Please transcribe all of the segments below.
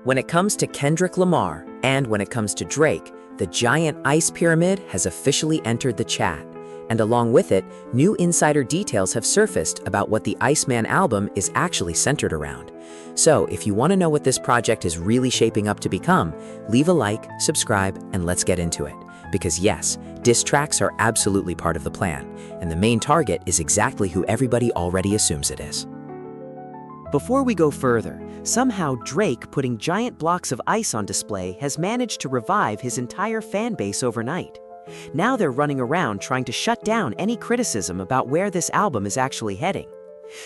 When it comes to Kendrick Lamar and when it comes to Drake, the giant ice pyramid has officially entered the chat. And along with it, new insider details have surfaced about what the Iceman album is actually centered around. So if you want to know what this project is really shaping up to become, leave a like, subscribe, and let's get into it. Because yes, diss tracks are absolutely part of the plan, and the main target is exactly who everybody already assumes it is. Before we go further, somehow Drake putting giant blocks of ice on display has managed to revive his entire fan base overnight. Now they're running around trying to shut down any criticism about where this album is actually heading.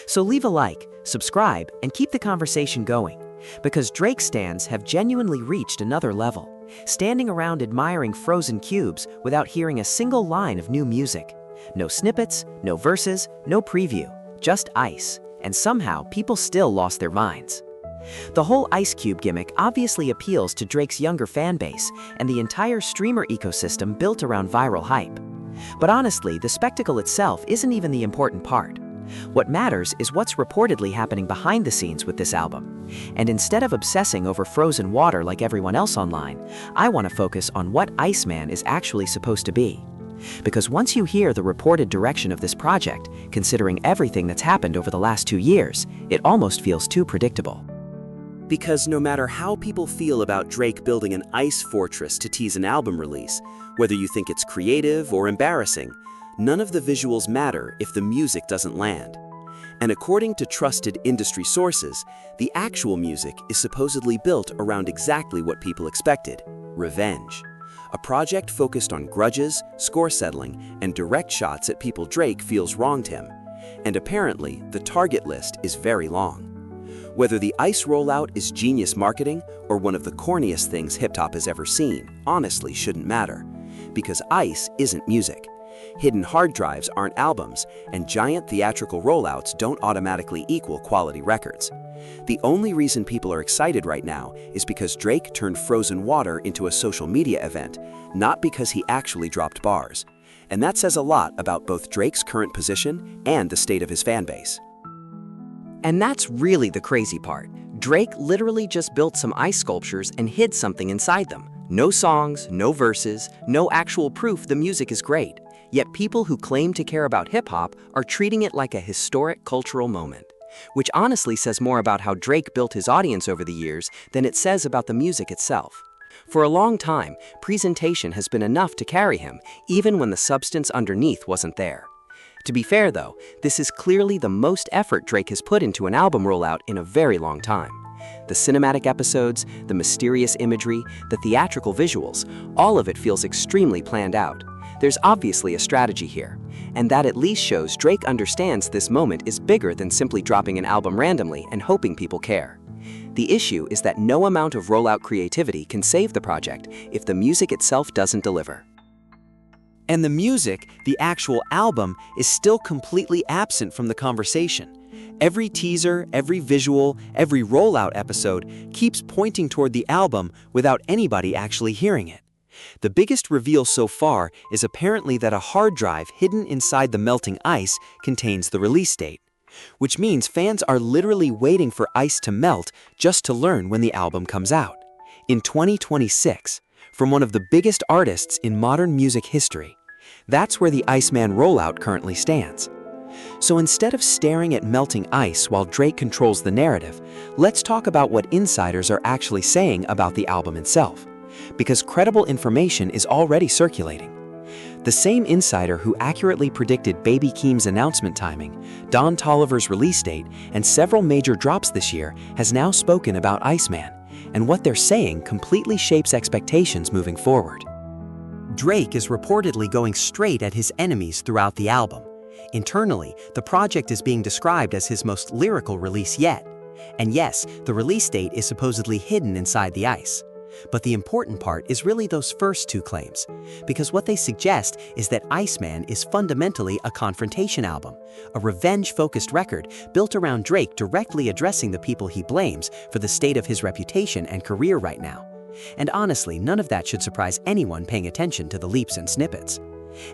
So leave a like, subscribe, and keep the conversation going, because Drake stans have genuinely reached another level, standing around admiring frozen cubes without hearing a single line of new music. No snippets, no verses, no preview, just ice, and somehow people still lost their minds. The whole Ice Cube gimmick obviously appeals to Drake's younger fan base and the entire streamer ecosystem built around viral hype. But honestly, the spectacle itself isn't even the important part. What matters is what's reportedly happening behind the scenes with this album. And instead of obsessing over frozen water like everyone else online, I want to focus on what Iceman is actually supposed to be. Because once you hear the reported direction of this project, considering everything that's happened over the last 2 years, it almost feels too predictable. Because no matter how people feel about Drake building an ice fortress to tease an album release, whether you think it's creative or embarrassing, none of the visuals matter if the music doesn't land. And according to trusted industry sources, the actual music is supposedly built around exactly what people expected: revenge. A project focused on grudges, score settling, and direct shots at people Drake feels wronged him. And apparently, the target list is very long. Whether the ice rollout is genius marketing or one of the corniest things hip-hop has ever seen, honestly shouldn't matter. Because ice isn't music. Hidden hard drives aren't albums, and giant theatrical rollouts don't automatically equal quality records. The only reason people are excited right now is because Drake turned frozen water into a social media event, not because he actually dropped bars. And that says a lot about both Drake's current position and the state of his fan base. And that's really the crazy part. Drake literally just built some ice sculptures and hid something inside them. No songs, no verses, no actual proof the music is great. Yet people who claim to care about hip-hop are treating it like a historic cultural moment. Which honestly says more about how Drake built his audience over the years than it says about the music itself. For a long time, presentation has been enough to carry him, even when the substance underneath wasn't there. To be fair though, this is clearly the most effort Drake has put into an album rollout in a very long time. The cinematic episodes, the mysterious imagery, the theatrical visuals, all of it feels extremely planned out. There's obviously a strategy here, and that at least shows Drake understands this moment is bigger than simply dropping an album randomly and hoping people care. The issue is that no amount of rollout creativity can save the project if the music itself doesn't deliver. And the music, the actual album, is still completely absent from the conversation. Every teaser, every visual, every rollout episode keeps pointing toward the album without anybody actually hearing it. The biggest reveal so far is apparently that a hard drive hidden inside the melting ice contains the release date, which means fans are literally waiting for ice to melt just to learn when the album comes out. In 2026, from one of the biggest artists in modern music history. That's where the Iceman rollout currently stands. So instead of staring at melting ice while Drake controls the narrative, let's talk about what insiders are actually saying about the album itself. Because credible information is already circulating. The same insider who accurately predicted Baby Keem's announcement timing, Don Toliver's release date, and several major drops this year has now spoken about Iceman, and what they're saying completely shapes expectations moving forward. Drake is reportedly going straight at his enemies throughout the album. Internally, the project is being described as his most lyrical release yet. And yes, the release date is supposedly hidden inside the ice. But the important part is really those first two claims, because what they suggest is that Iceman is fundamentally a confrontation album, a revenge-focused record built around Drake directly addressing the people he blames for the state of his reputation and career right now. And honestly, none of that should surprise anyone paying attention to the leaps and snippets.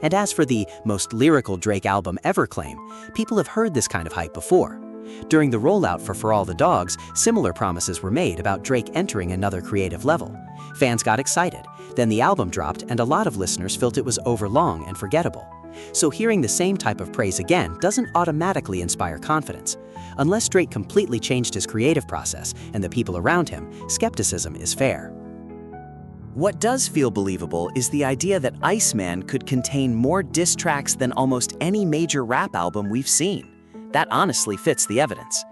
And as for the most lyrical Drake album ever claim, people have heard this kind of hype before. During the rollout for All the Dogs, similar promises were made about Drake entering another creative level. Fans got excited, then the album dropped and a lot of listeners felt it was overlong and forgettable. So hearing the same type of praise again doesn't automatically inspire confidence. Unless Drake completely changed his creative process and the people around him, skepticism is fair. What does feel believable is the idea that Iceman could contain more diss tracks than almost any major rap album we've seen. That honestly fits the evidence.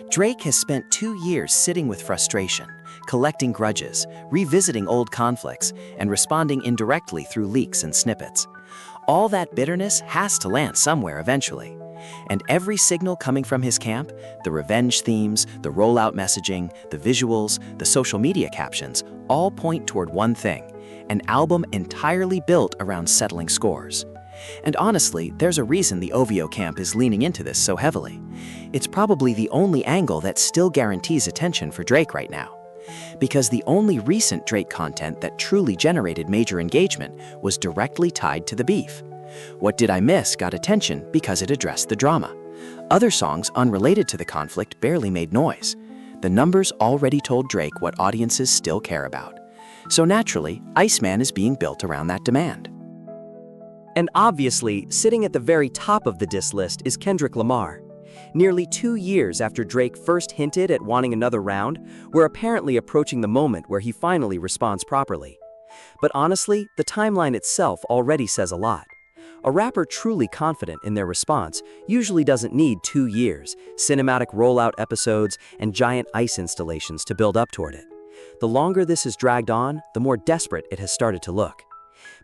Drake has spent 2 years sitting with frustration, collecting grudges, revisiting old conflicts, and responding indirectly through leaks and snippets. All that bitterness has to land somewhere eventually. And every signal coming from his camp, the revenge themes, the rollout messaging, the visuals, the social media captions, all point toward one thing: an album entirely built around settling scores. And honestly, there's a reason the OVO camp is leaning into this so heavily. It's probably the only angle that still guarantees attention for Drake right now. Because the only recent Drake content that truly generated major engagement was directly tied to the beef. What Did I Miss got attention because it addressed the drama. Other songs unrelated to the conflict barely made noise. The numbers already told Drake what audiences still care about. So naturally, Iceman is being built around that demand. And obviously, sitting at the very top of the diss list is Kendrick Lamar. Nearly 2 years after Drake first hinted at wanting another round, we're apparently approaching the moment where he finally responds properly. But honestly, the timeline itself already says a lot. A rapper truly confident in their response usually doesn't need 2 years, cinematic rollout episodes, and giant ice installations to build up toward it. The longer this has dragged on, the more desperate it has started to look.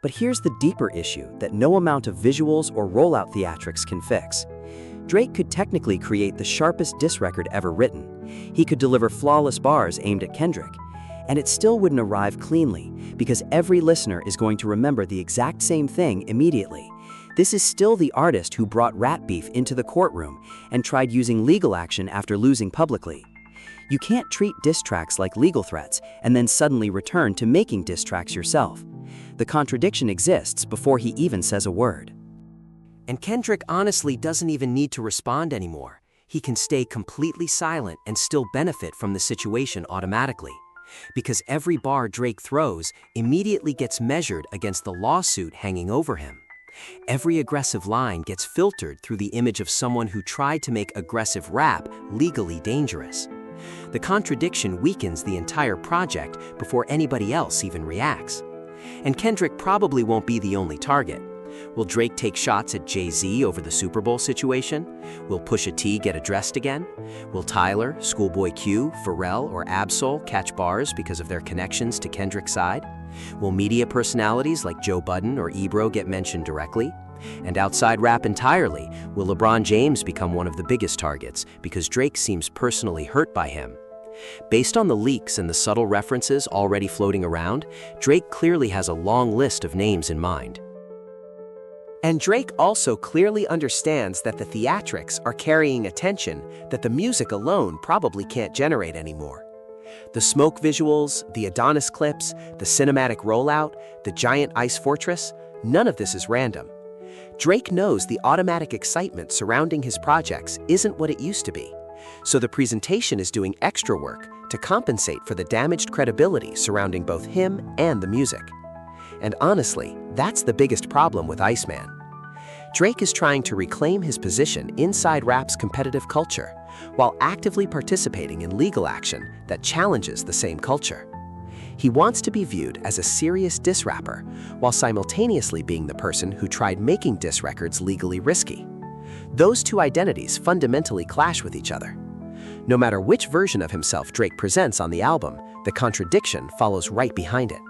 But here's the deeper issue that no amount of visuals or rollout theatrics can fix. Drake could technically create the sharpest diss record ever written. He could deliver flawless bars aimed at Kendrick. And it still wouldn't arrive cleanly, because every listener is going to remember the exact same thing immediately. This is still the artist who brought rat beef into the courtroom and tried using legal action after losing publicly. You can't treat diss tracks like legal threats and then suddenly return to making diss tracks yourself. The contradiction exists before he even says a word. And Kendrick honestly doesn't even need to respond anymore. He can stay completely silent and still benefit from the situation automatically. Because every bar Drake throws immediately gets measured against the lawsuit hanging over him. Every aggressive line gets filtered through the image of someone who tried to make aggressive rap legally dangerous. The contradiction weakens the entire project before anybody else even reacts. And Kendrick probably won't be the only target. Will Drake take shots at Jay-Z over the Super Bowl situation? Will Pusha T get addressed again? Will Tyler, Schoolboy Q, Pharrell, or Absol catch bars because of their connections to Kendrick's side? Will media personalities like Joe Budden or Ebro get mentioned directly? And outside rap entirely, will LeBron James become one of the biggest targets because Drake seems personally hurt by him? Based on the leaks and the subtle references already floating around, Drake clearly has a long list of names in mind. And Drake also clearly understands that the theatrics are carrying attention that the music alone probably can't generate anymore. The smoke visuals, the Adonis clips, the cinematic rollout, the giant ice fortress, none of this is random. Drake knows the automatic excitement surrounding his projects isn't what it used to be, so the presentation is doing extra work to compensate for the damaged credibility surrounding both him and the music. And honestly, that's the biggest problem with Iceman. Drake is trying to reclaim his position inside rap's competitive culture, while actively participating in legal action that challenges the same culture. He wants to be viewed as a serious diss rapper, while simultaneously being the person who tried making diss records legally risky. Those two identities fundamentally clash with each other. No matter which version of himself Drake presents on the album, the contradiction follows right behind it.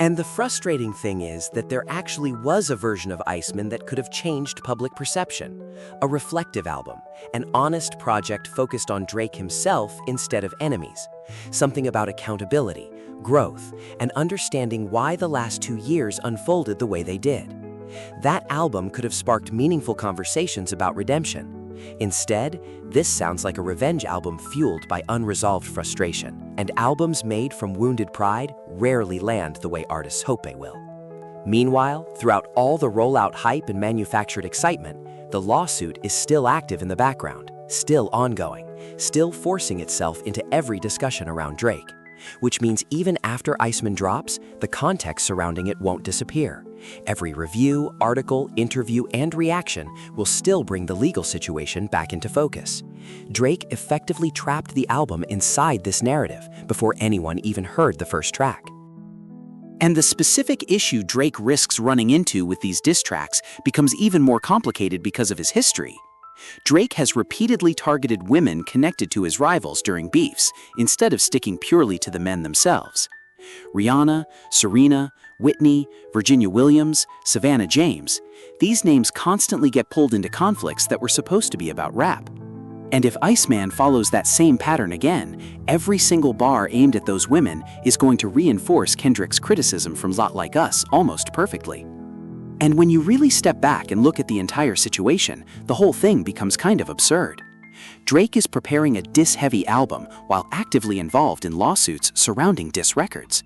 And the frustrating thing is that there actually was a version of Iceman that could have changed public perception. A reflective album, an honest project focused on Drake himself instead of enemies. Something about accountability, growth, and understanding why the last 2 years unfolded the way they did. That album could have sparked meaningful conversations about redemption. Instead, this sounds like a revenge album fueled by unresolved frustration, and albums made from wounded pride rarely land the way artists hope they will. Meanwhile, throughout all the rollout hype and manufactured excitement, the lawsuit is still active in the background. still ongoing, still forcing itself into every discussion around Drake. Which means even after Iceman drops, the context surrounding it won't disappear. Every review, article, interview, and reaction will still bring the legal situation back into focus. Drake effectively trapped the album inside this narrative before anyone even heard the first track. And the specific issue Drake risks running into with these diss tracks becomes even more complicated because of his history. Drake has repeatedly targeted women connected to his rivals during beefs, instead of sticking purely to the men themselves. Rihanna, Serena, Whitney, Virginia Williams, Savannah James, these names constantly get pulled into conflicts that were supposed to be about rap. And if Iceman follows that same pattern again, every single bar aimed at those women is going to reinforce Kendrick's criticism from Lot Like Us almost perfectly. And when you really step back and look at the entire situation, the whole thing becomes kind of absurd. Drake is preparing a diss-heavy album while actively involved in lawsuits surrounding diss records.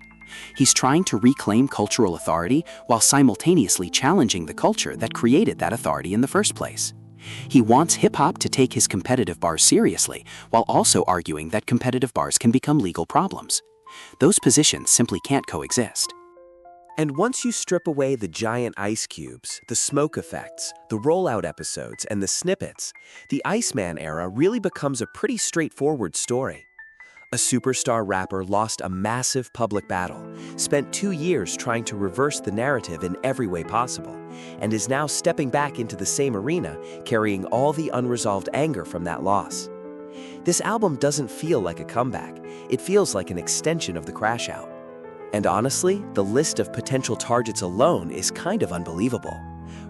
He's trying to reclaim cultural authority while simultaneously challenging the culture that created that authority in the first place. He wants hip-hop to take his competitive bars seriously, while also arguing that competitive bars can become legal problems. Those positions simply can't coexist. And once you strip away the giant ice cubes, the smoke effects, the rollout episodes, and the snippets, the Iceman era really becomes a pretty straightforward story. A superstar rapper lost a massive public battle, spent 2 years trying to reverse the narrative in every way possible, and is now stepping back into the same arena, carrying all the unresolved anger from that loss. This album doesn't feel like a comeback, it feels like an extension of the crash out. And honestly, the list of potential targets alone is kind of unbelievable.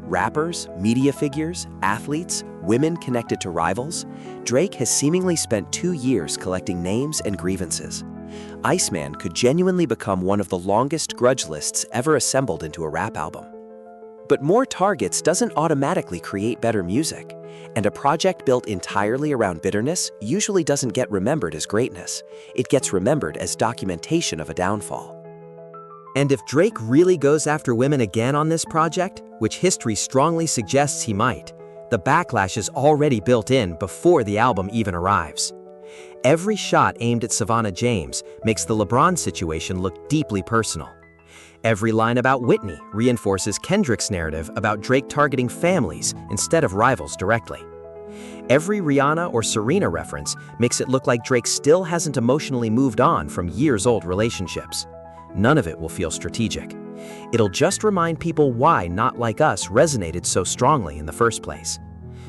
Rappers, media figures, athletes, women connected to rivals, Drake has seemingly spent 2 years collecting names and grievances. Iceman could genuinely become one of the longest grudge lists ever assembled into a rap album. But more targets doesn't automatically create better music, and a project built entirely around bitterness usually doesn't get remembered as greatness. It gets remembered as documentation of a downfall. And if Drake really goes after women again on this project, which history strongly suggests he might, the backlash is already built in before the album even arrives. Every shot aimed at Savannah James makes the LeBron situation look deeply personal. Every line about Whitney reinforces Kendrick's narrative about Drake targeting families instead of rivals directly. Every Rihanna or Serena reference makes it look like Drake still hasn't emotionally moved on from years-old relationships. None of it will feel strategic. It'll just remind people why Not Like Us resonated so strongly in the first place.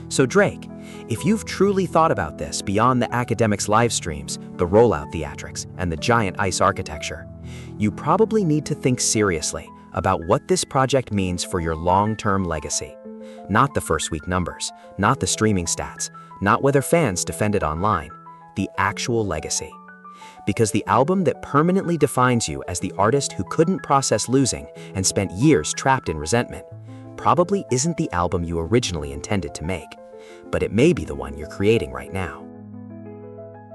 So Drake, if you've truly thought about this beyond the academics' live streams, the rollout theatrics, and the giant ice architecture, you probably need to think seriously about what this project means for your long-term legacy. Not the first week numbers, not the streaming stats, not whether fans defend it online, the actual legacy. Because the album that permanently defines you as the artist who couldn't process losing and spent years trapped in resentment probably isn't the album you originally intended to make, but it may be the one you're creating right now.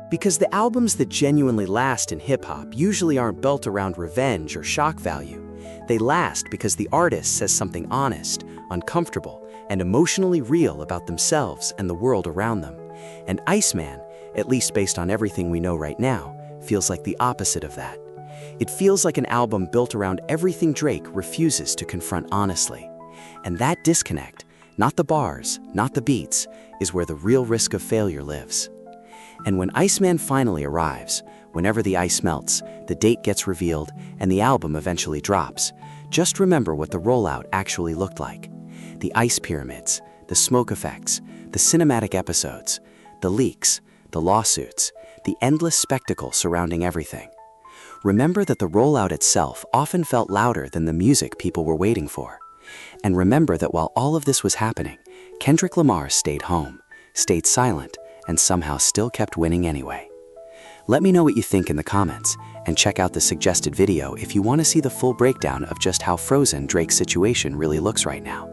Because the albums that genuinely last in hip-hop usually aren't built around revenge or shock value. They last because the artist says something honest, uncomfortable, and emotionally real about themselves and the world around them. And Iceman, at least based on everything we know right now, feels like the opposite of that. It feels like an album built around everything Drake refuses to confront honestly. And that disconnect, not the bars, not the beats, is where the real risk of failure lives. And when Iceman finally arrives, whenever the ice melts, the date gets revealed, and the album eventually drops, just remember what the rollout actually looked like. The ice pyramids, the smoke effects, the cinematic episodes, the leaks, the lawsuits, the endless spectacle surrounding everything. Remember that the rollout itself often felt louder than the music people were waiting for. And remember that while all of this was happening, Kendrick Lamar stayed home, stayed silent, and somehow still kept winning anyway. Let me know what you think in the comments, and check out the suggested video if you want to see the full breakdown of just how frozen Drake's situation really looks right now.